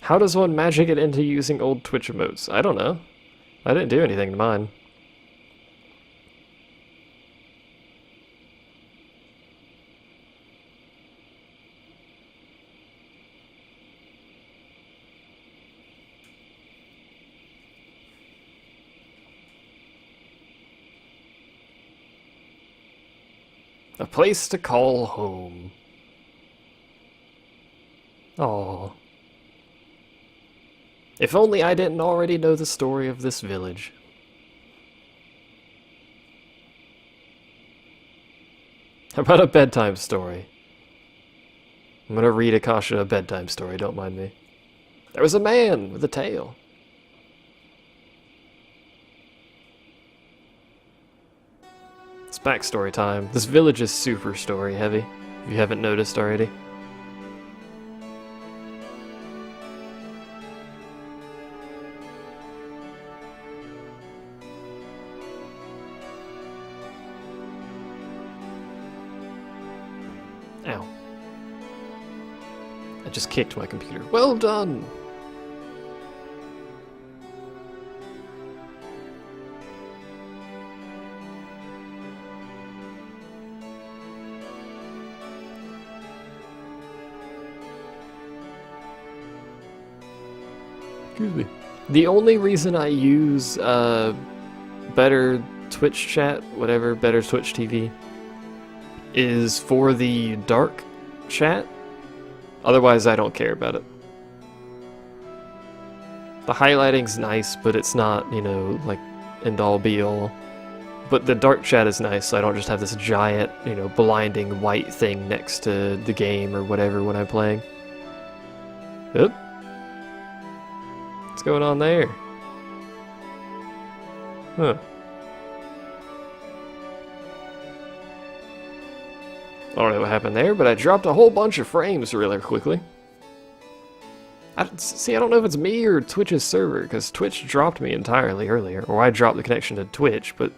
How does one magic it into using old Twitch emotes? I don't know. I didn't do anything to mine. A place to call home. Aww. If only I didn't already know the story of this village. How about a bedtime story? I'm gonna read Akasha a bedtime story, don't mind me. There was a man with a tail. It's backstory time. This village is super story heavy, if you haven't noticed already. Ow. I just kicked my computer. Well done! Excuse me. The only reason I use Better Twitch Chat, whatever, Better Twitch TV, is for the dark chat. Otherwise, I don't care about it. The highlighting's nice, but it's not, you know, like, end-all be-all. But the dark chat is nice, so I don't just have this giant, you know, blinding white thing next to the game or whatever when I'm playing. Oop. What's going on there? Huh. I don't know what happened there, but I dropped a whole bunch of frames really quickly. See, I don't know if it's me or Twitch's server, because Twitch dropped me entirely earlier. Or I dropped the connection to Twitch, but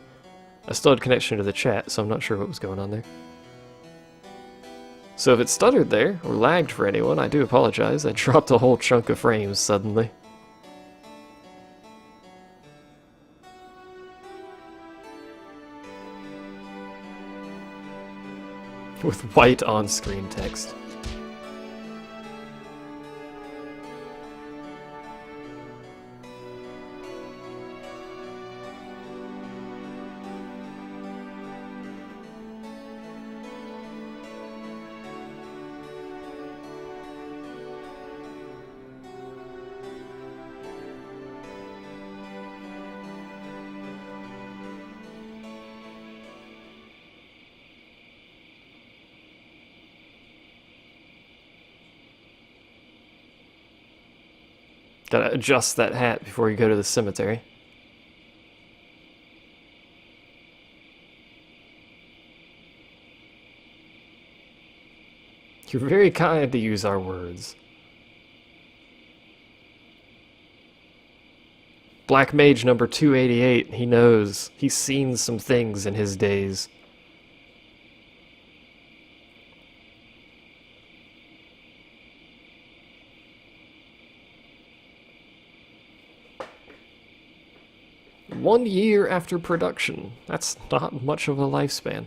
I still had connection to the chat, so I'm not sure what was going on there. So if it stuttered there, or lagged for anyone, I do apologize. I dropped a whole chunk of frames suddenly. With white on-screen text. Gotta adjust that hat before you go to the cemetery. You're very kind to use our words. Black Mage number 288, he knows. He's seen some things in his days. One year after production. That's not much of a lifespan.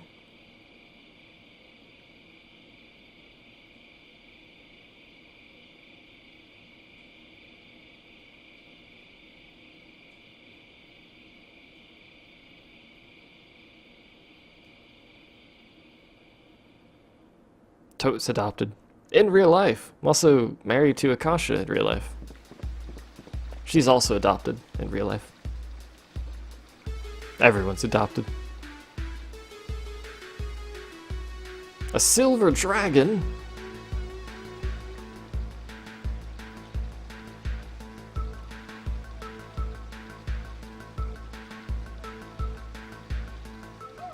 Totes adopted. In real life. I'm also married to Akasha in real life. She's also adopted in real life. Everyone's adopted. A silver dragon?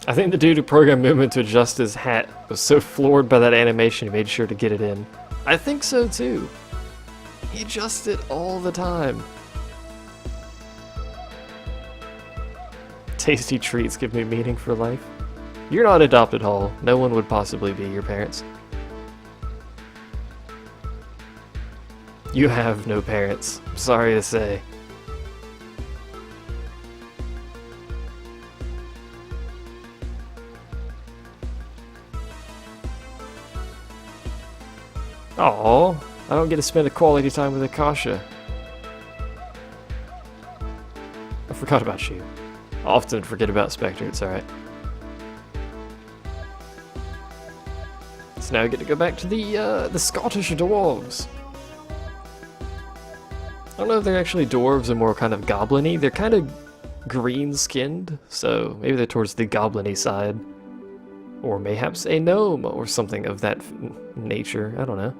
I think the dude who programmed Movement to adjust his hat was so floored by that animation he made sure to get it in. I think so too. He adjusts it all the time. Tasty treats give me meaning for life. You're not adopted, Hall. No one would possibly be your parents. You have no parents. Sorry to say. Aww, I don't get to spend a quality time with Akasha. I forgot about you. I often forget about Spectre, it's alright. So now we get to go back to the Scottish dwarves. I don't know if they're actually dwarves or more kind of goblin-y. They're kind of green-skinned, so maybe they're towards the goblin-y side. Or mayhaps a gnome or something of that nature, I don't know.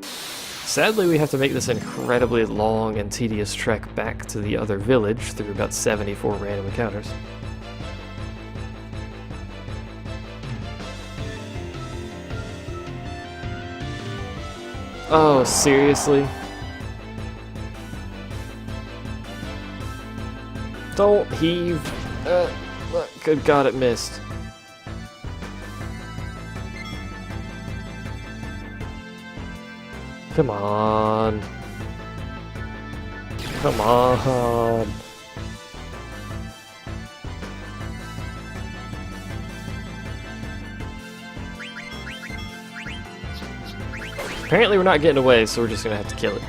Sadly, we have to make this incredibly long and tedious trek back to the other village through about 74 random encounters. Oh, seriously? Don't heave. Good God, it missed. Come on. Come on. Apparently we're not getting away, so we're just gonna have to kill it.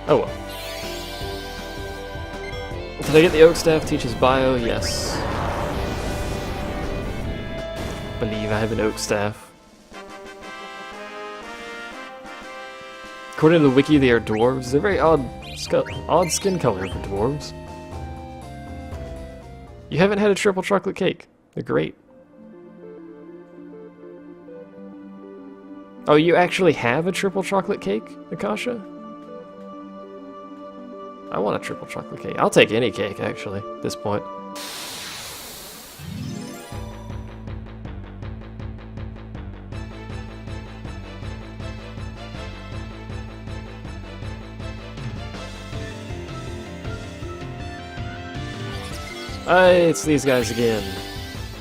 Oh well. Did I get the Oak Staff teaches bio? Yes. Believe I have an Oak Staff. According to the wiki, they are dwarves. They're very odd skin color for dwarves. You haven't had a triple chocolate cake. They're great. Oh, you actually have a triple chocolate cake, Akasha? I want a triple chocolate cake. I'll take any cake, actually, at this point. It's these guys again.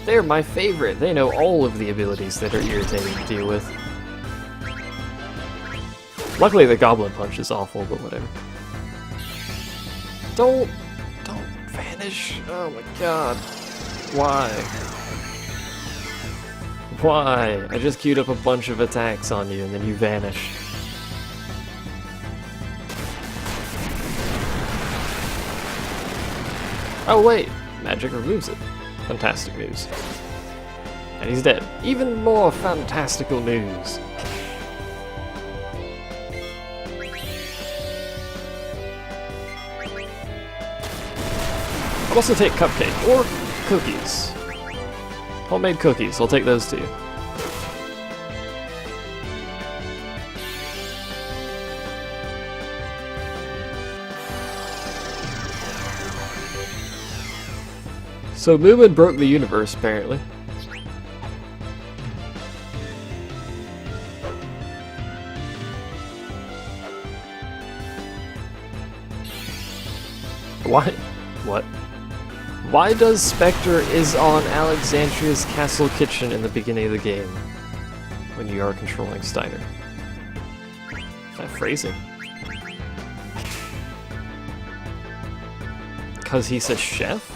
They're my favorite. They know all of the abilities that are irritating to deal with. Luckily the Goblin Punch is awful, but whatever. Don't vanish. Oh my god. Why? Why? I just queued up a bunch of attacks on you and then you vanish. Oh wait, magic removes it. Fantastic news. And he's dead. Even more fantastical news. I'll also take cupcake or cookies. Homemade cookies, I'll take those too. So Moomin broke the universe, apparently. Why? What? Why does Spectre is on Alexandria's castle kitchen in the beginning of the game when you are controlling Steiner? That phrasing. Because he's a chef?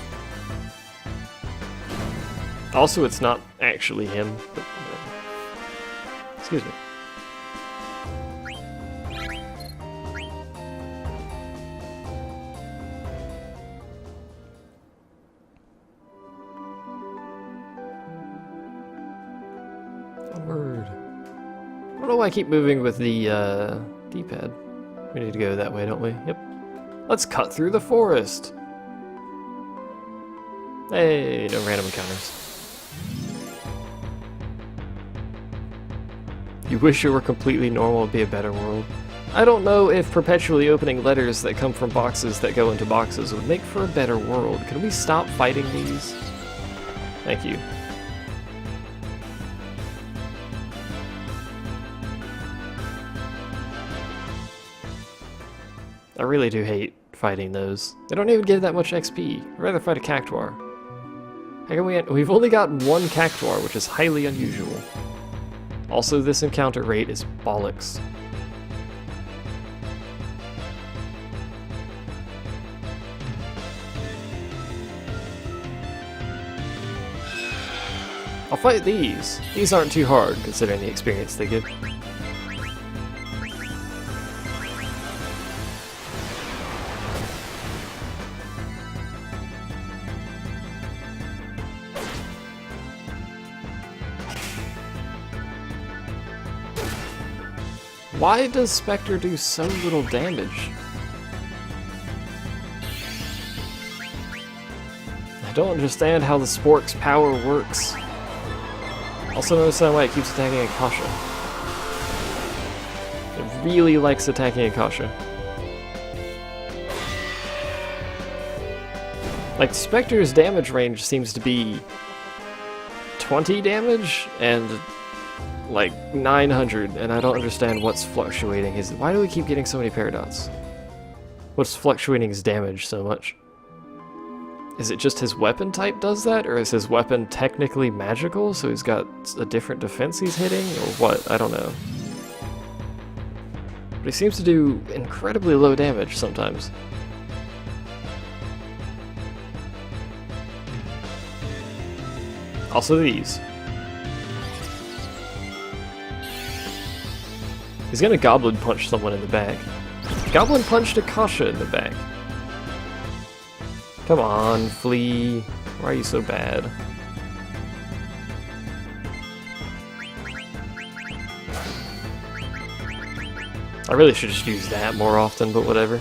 Also, it's not actually him, but excuse me. Word. I don't know why I keep moving with the D-pad. We need to go that way, don't we? Yep. Let's cut through the forest. Hey, no random encounters. You wish it were completely normal, it'd be a better world. I don't know if perpetually opening letters that come from boxes that go into boxes would make for a better world. Can we stop fighting these? Thank you. I really do hate fighting those. They don't even give that much XP. I'd rather fight a Cactuar. How come we've only got one Cactuar, which is highly unusual. Also, this encounter rate is bollocks. I'll fight these. These aren't too hard, considering the experience they give. Why does Spectre do so little damage? I don't understand how the Spork's power works. Also notice why it keeps attacking Akasha. It really likes attacking Akasha. Like, Spectre's damage range seems to be 20 damage and like 900, and I don't understand what's fluctuating his. Why do we keep getting so many paradox? What's fluctuating his damage so much? Is it just his weapon type does that, or is his weapon technically magical, so he's got a different defense he's hitting, or what? I don't know. But he seems to do incredibly low damage sometimes. Also these. He's gonna Goblin Punch someone in the back. Goblin punched Akasha in the back. Come on, Flea. Why are you so bad? I really should just use that more often, but whatever.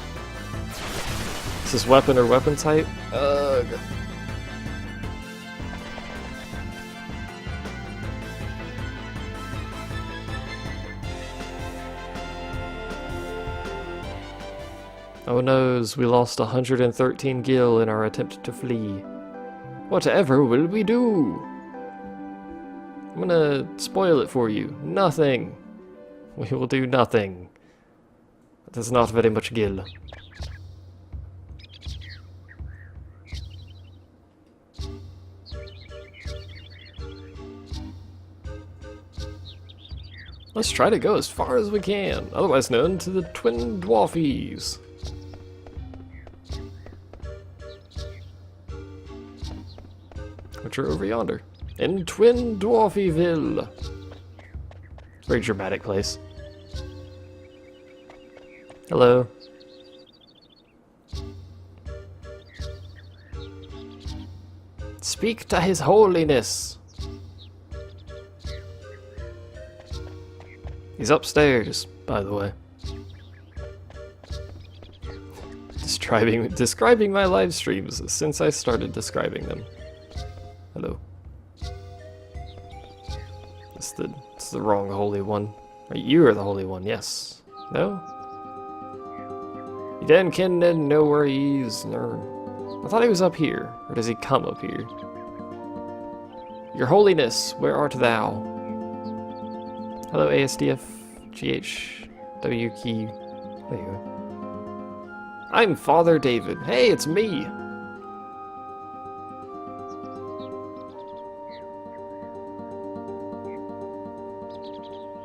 Is this weapon or weapon type? Ugh. Oh noes, we lost 113 gil in our attempt to flee. Whatever will we do? I'm gonna spoil it for you. Nothing. We will do nothing. There's not very much gil. Let's try to go as far as we can, otherwise known to the Twin Dwarfies. Which are over yonder. In Twin Dwarfyville. It's a very dramatic place. Hello. Speak to His Holiness. He's upstairs, by the way. Describing my live streams since I started describing them. Hello. It's the wrong holy one. You are the holy one, yes. No? You didn't know where he is. No. I thought he was up here. Or does he come up here? Your Holiness, where art thou? Hello, ASDF, GHWQ. There you go. I'm Father David. Hey, it's me!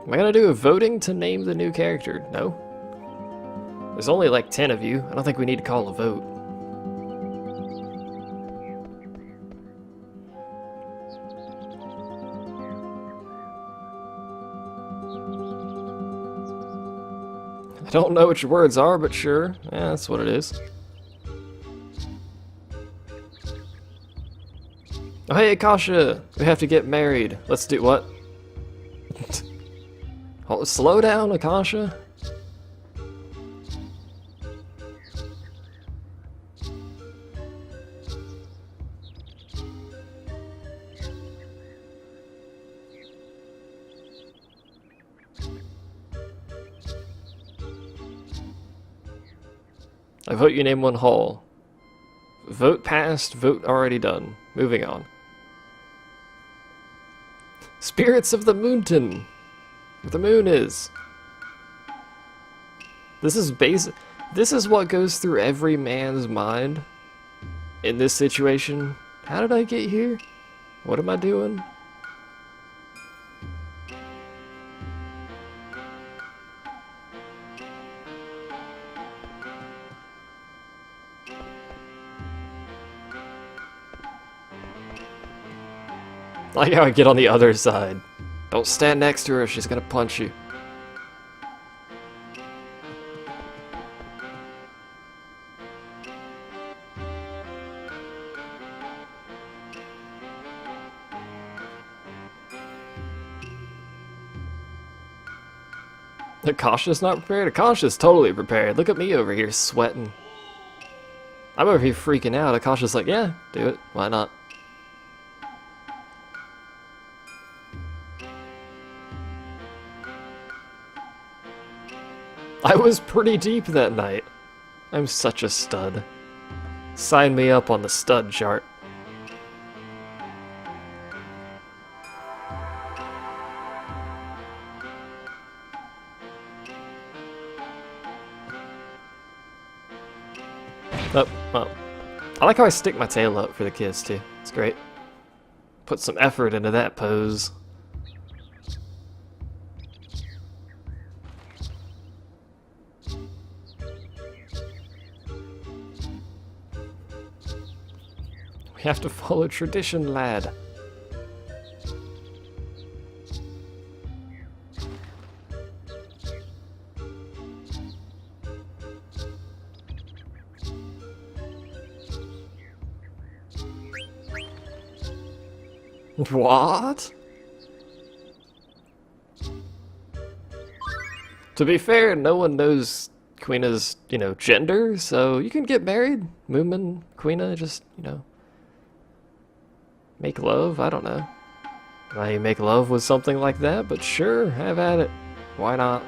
Am I gonna do a voting to name the new character? No? There's only like 10 of you. I don't think we need to call a vote. I don't know what your words are, but sure. Yeah, that's what it is. Oh, hey, Akasha! We have to get married. Let's do what? Oh, slow down, Akasha. I vote you name one hall. Vote passed, vote already done. Moving on. Spirits of the Mountain! Where the moon is. This is what goes through every man's mind in this situation. How did I get here? What am I doing? Like how I get on the other side. Don't stand next to her, she's gonna punch you. Akasha's not prepared? Akasha's totally prepared. Look at me over here sweating. I'm over here freaking out. Akasha's like, yeah, do it. Why not? I was pretty deep that night. I'm such a stud. Sign me up on the stud chart. Oh, well. I like how I stick my tail up for the kiss, too. It's great. Put some effort into that pose. We have to follow tradition, lad. What? To be fair, no one knows Queena's, gender, so you can get married. Moomin, Queena, just, make love? I don't know. Why you make love with something like that, but sure, have at it. Why not?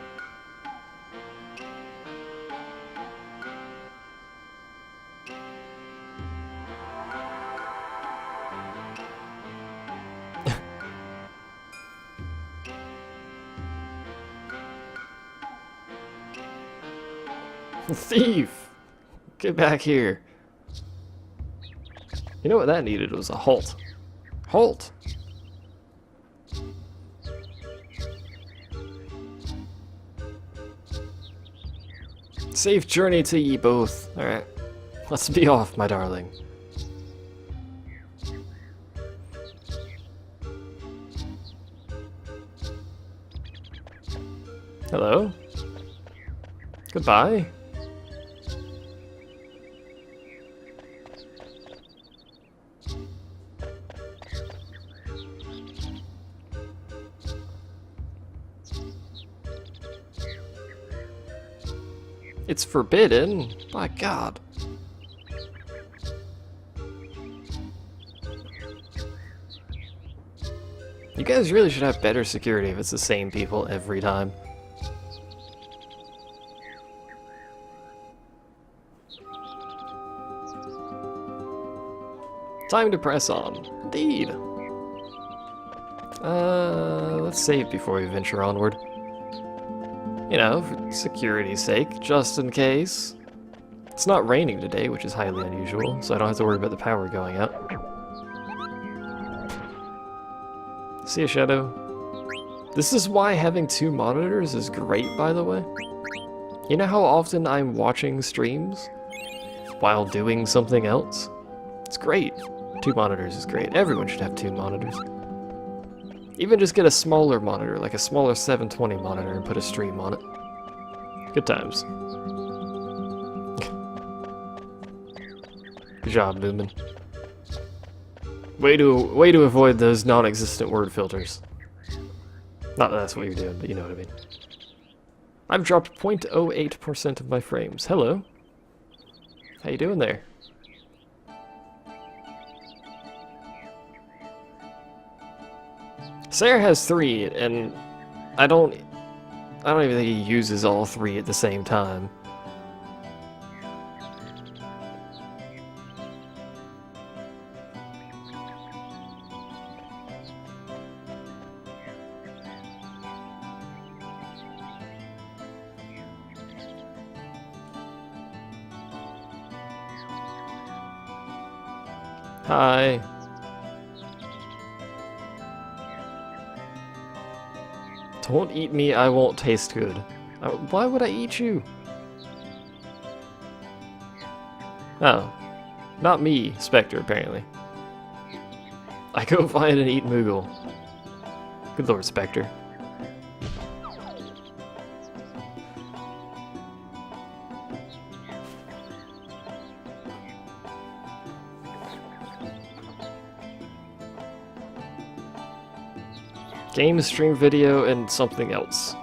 Thief! Get back here. You know what that needed was a halt. Halt! Safe journey to ye both. Alright. Let's be off, my darling. Hello? Goodbye. It's forbidden? My God. You guys really should have better security if it's the same people every time. Time to press on. Indeed. Let's save before we venture onward. For security's sake, just in case. It's not raining today, which is highly unusual, so I don't have to worry about the power going out. See a shadow? This is why having 2 monitors is great, by the way. You know how often I'm watching streams while doing something else? It's great. 2 monitors is great. Everyone should have 2 monitors. Even just get a smaller monitor, like a smaller 720 monitor, and put a stream on it. Good times. Good job, Moomin. Way to avoid those non-existent word filters. Not that that's what you're doing, but you know what I mean. I've dropped 0.08% of my frames. Hello. How you doing there? Sarah has 3, and I don't even think he uses all 3 at the same time. Hi. Don't eat me, I won't taste good. Why would I eat you? Oh. Not me, Spectre, apparently. I go find and eat Moogle. Good Lord, Spectre. Game, stream video, and something else.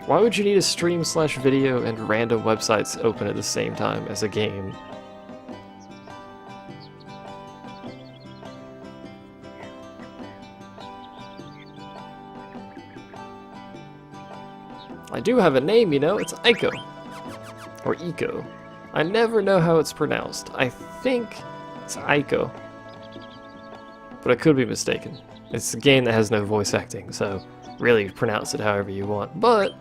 Why would you need a stream/video and random websites open at the same time as a game? I do have a name, you know, it's Ico. Or Eco. I never know how it's pronounced. I think it's Ico. But I could be mistaken. It's a game that has no voice acting, so really pronounce it however you want. But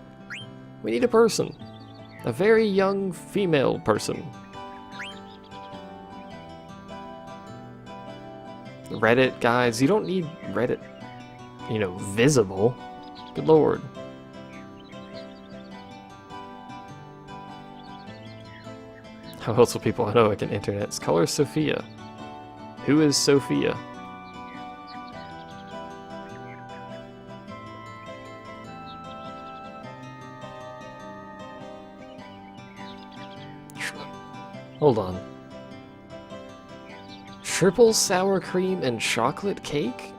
we need a person. A very young female person. Reddit, guys, you don't need Reddit, you know, visible. Good Lord. How else will people know like an internet's color Sophia? Who is Sophia? Hold on. Triple sour cream and chocolate cake?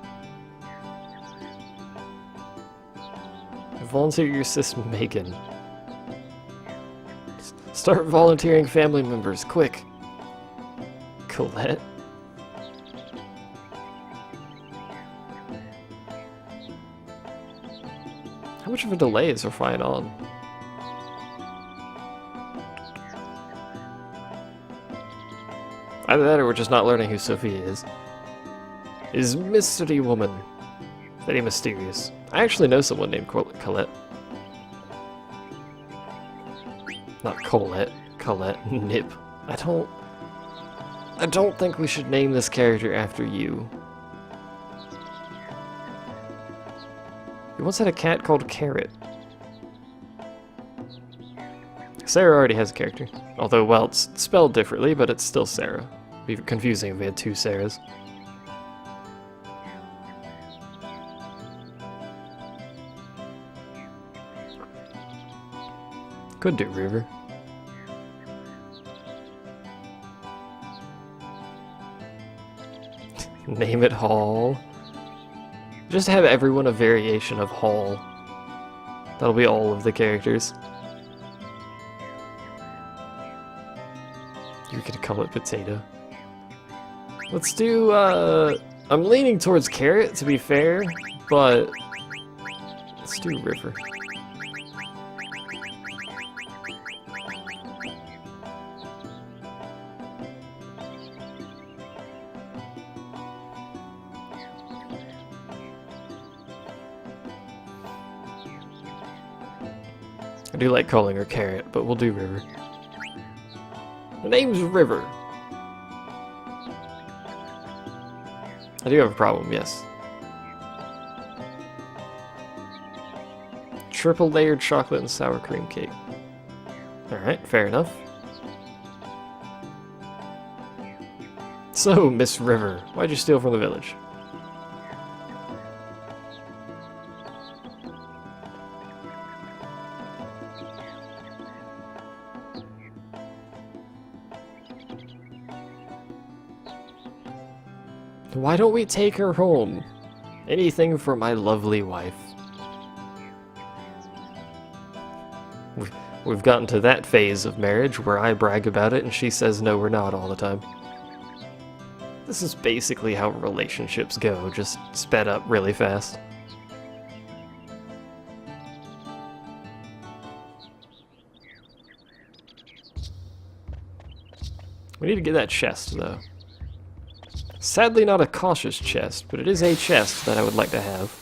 Volunteer your sis Megan. Start volunteering family members, quick. Colette? How much of a delay is Refine on? Either that or we're just not learning who Sophia is. Is Mystery Woman. Very mysterious. I actually know someone named Colette. Not Colette. Colette. Nip. I don't think we should name this character after you. We once had a cat called Carrot. Sarah already has a character. Although, well, it's spelled differently, but it's still Sarah. It'd be confusing if we had two Sarahs. Could do River. Name it Hall. Just have everyone a variation of Hall. That'll be all of the characters. You could call it Potato. Let's do, I'm leaning towards Carrot, to be fair, but let's do River. I do like calling her Carrot, but we'll do River. The name's River. I do have a problem, yes. Triple layered chocolate and sour cream cake. Alright, fair enough. So, Miss River, why'd you steal from the village? Why don't we take her home? Anything for my lovely wife. We've gotten to that phase of marriage where I brag about it and she says no, we're not all the time. This is basically how relationships go, just sped up really fast. We need to get that chest, though. Sadly not a cautious chest, but it is a chest that I would like to have.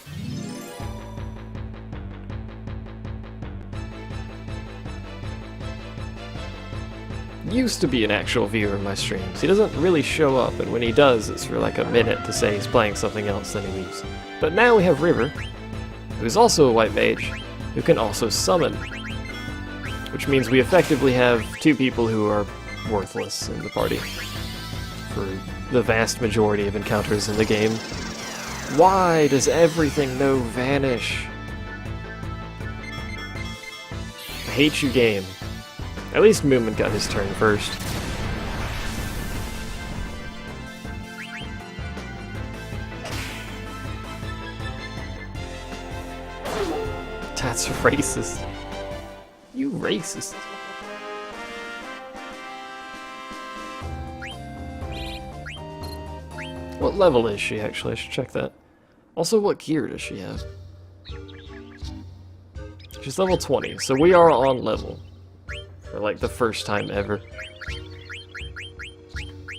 Used to be an actual viewer in my streams. He doesn't really show up, and when he does, it's for like a minute to say he's playing something else, then he leaves. But now we have River, who's also a white mage, who can also summon. Which means we effectively have two people who are worthless in the party. For the vast majority of encounters in the game. Why does everything no vanish? I hate you, game. At least Moomin got his turn first. That's racist. You racist. What level is she, actually? I should check that. Also, what gear does she have? She's level 20, so we are on level. For like the first time ever.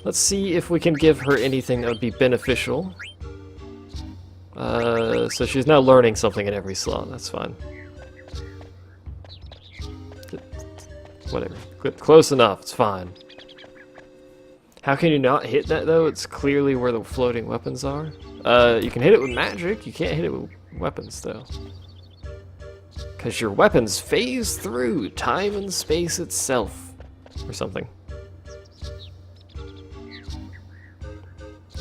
Let's see if we can give her anything that would be beneficial. So she's now learning something in every slot, that's fine. Whatever. Close enough, it's fine. How can you not hit that though? It's clearly where the floating weapons are. You can hit it with magic, you can't hit it with weapons though. Because your weapons phase through time and space itself. Or something.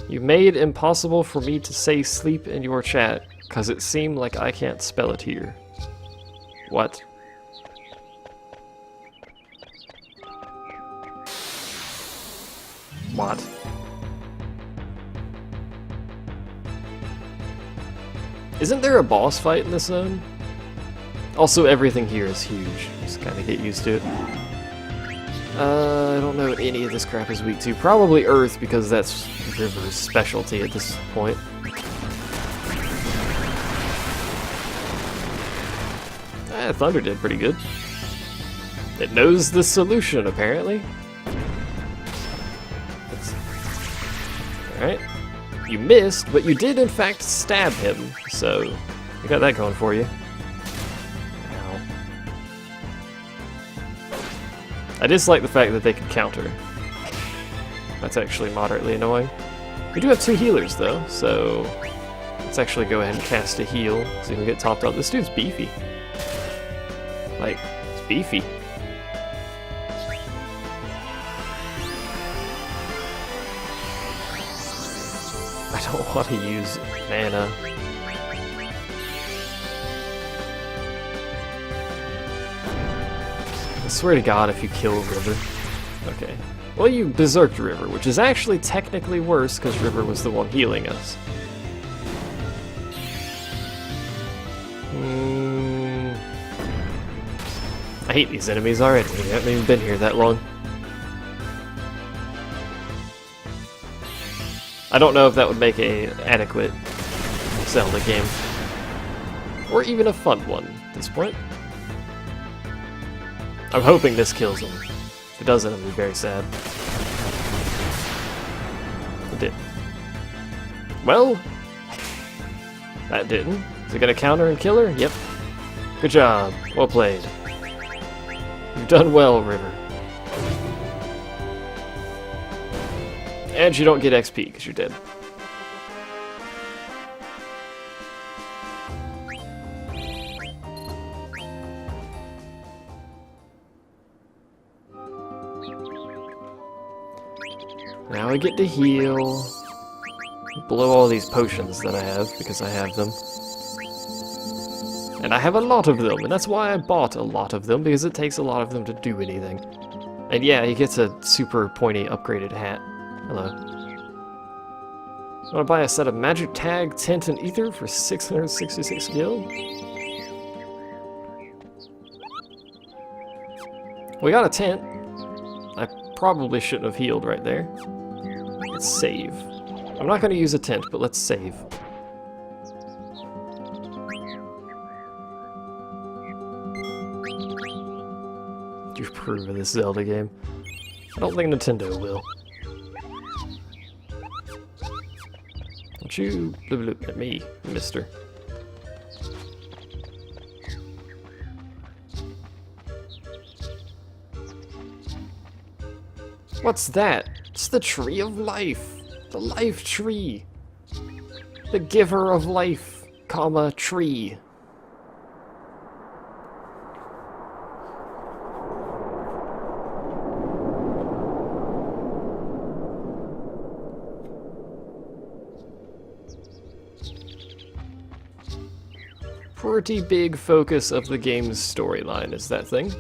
You made impossible for me to say sleep in your chat, because it seemed like I can't spell it here. What? What? Isn't there a boss fight in this zone? Also, everything here is huge. Just kind of get used to it. I don't know what any of this crap is weak to. Probably Earth, because that's River's specialty at this point. Thunder did pretty good. It knows the solution, apparently. Alright. You missed, but you did in fact stab him, so you got that going for you. Ow. I dislike the fact that they can counter. That's actually moderately annoying. We do have 2 healers though, so let's actually go ahead and cast a heal so we can get topped up. This dude's beefy. Like, it's beefy. I don't want to use mana. I swear to God, if you kill River. Okay. Well, you berserked River, which is actually technically worse because River was the one healing us. I hate these enemies already. They haven't even been here that long. I don't know if that would make an adequate Zelda game. Or even a fun one at this point. I'm hoping this kills him. If it doesn't, I'll be very sad. It did. Well, that didn't. Is it gonna counter and kill her? Yep. Good job. Well played. You've done well, River. And you don't get XP because you're dead. Now I get to heal. Blow all these potions that I have because I have them. And I have a lot of them, and that's why I bought a lot of them, because it takes a lot of them to do anything. And yeah, he gets a super pointy upgraded hat. Hello. Want to buy a set of Magic Tag, Tint, and Ether for 666 gil? We got a tent. I probably shouldn't have healed right there. Let's save. I'm not going to use a tent, but let's save. You approve of this Zelda game? I don't think Nintendo will. Don't you look at me, mister. What's that? It's the Tree of Life. The Life Tree. The giver of life, comma, tree. pretty big focus of the game's storyline, is that thing.